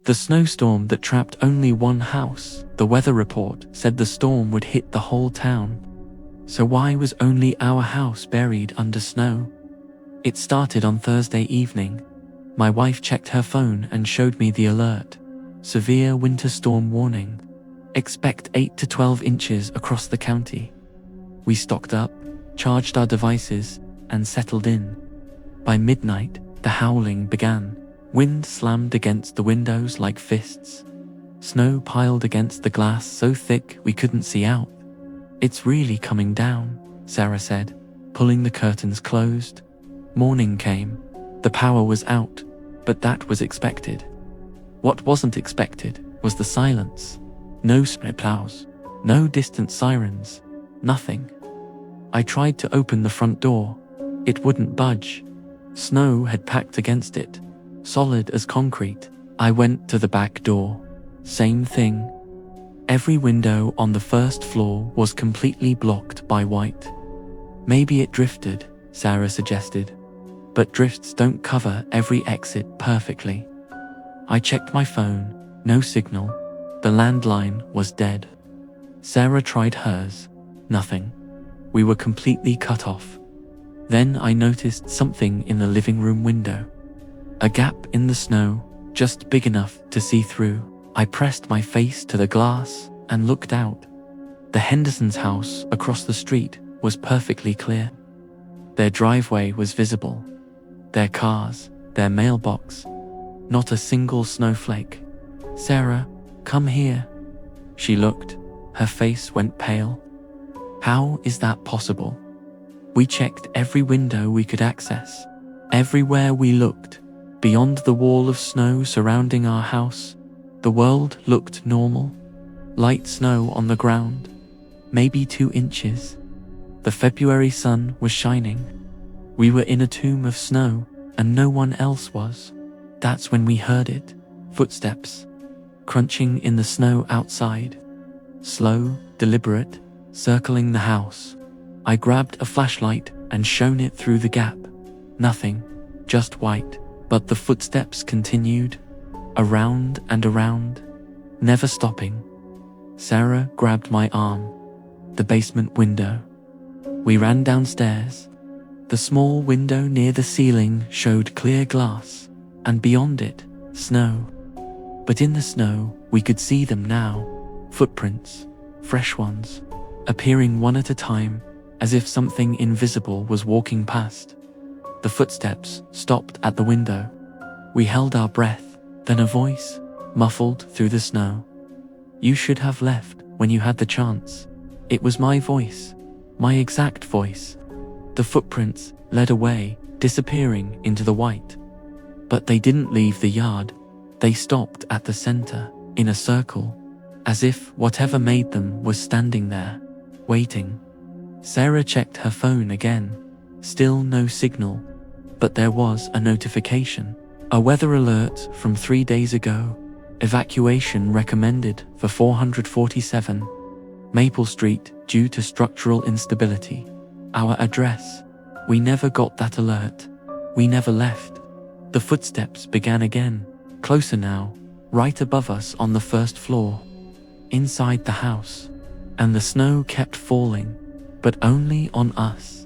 The snowstorm that trapped only one house. The weather report said the storm would hit the whole town. So why was only our house buried under snow? It started on Thursday evening. My wife checked her phone and showed me the alert. Severe winter storm warning. Expect 8 to 12 inches across the county. We stocked up, charged our devices, and settled in. By midnight, the howling began. Wind slammed against the windows like fists. Snow piled against the glass so thick we couldn't see out. It's really coming down, Sarah said, pulling the curtains closed. Morning came. The power was out, but that was expected. What wasn't expected was the silence. No snowplows, no distant sirens, nothing. I tried to open the front door. It wouldn't budge. Snow had packed against it, solid as concrete. I went to the back door. Same thing. Every window on the first floor was completely blocked by white. Maybe it drifted, Sarah suggested. But drifts don't cover every exit perfectly. I checked my phone, no signal. The landline was dead. Sarah tried hers, nothing. We were completely cut off. Then I noticed something in the living room window. A gap in the snow, just big enough to see through. I pressed my face to the glass and looked out. The Hendersons' house across the street was perfectly clear. Their driveway was visible. Their cars, their mailbox. Not a single snowflake. Sarah, come here. She looked. Her face went pale. How is that possible? We checked every window we could access. Everywhere we looked, beyond the wall of snow surrounding our house, the world looked normal. Light snow on the ground, maybe 2 inches. The February sun was shining. We were in a tomb of snow, and no one else was. That's when we heard it. Footsteps, crunching in the snow outside. Slow, deliberate, circling the house. I grabbed a flashlight and shone it through the gap. Nothing, just white. But the footsteps continued, around and around, never stopping. Sarah grabbed my arm. The basement window. We ran downstairs. The small window near the ceiling showed clear glass, and beyond it, snow. But in the snow, we could see them now. Footprints, fresh ones, appearing one at a time, as if something invisible was walking past. The footsteps stopped at the window. We held our breath, then a voice, muffled through the snow. You should have left when you had the chance. It was my voice, my exact voice. The footprints led away, disappearing into the white. But they didn't leave the yard. They stopped at the center, in a circle, as if whatever made them was standing there, waiting. Sarah checked her phone again. Still no signal, but there was a notification. A weather alert from 3 days ago. Evacuation recommended for 447 Maple Street due to structural instability. Our address. We never got that alert. We never left. The footsteps began again, closer now, right above us on the first floor. Inside the house. And the snow kept falling, but only on us.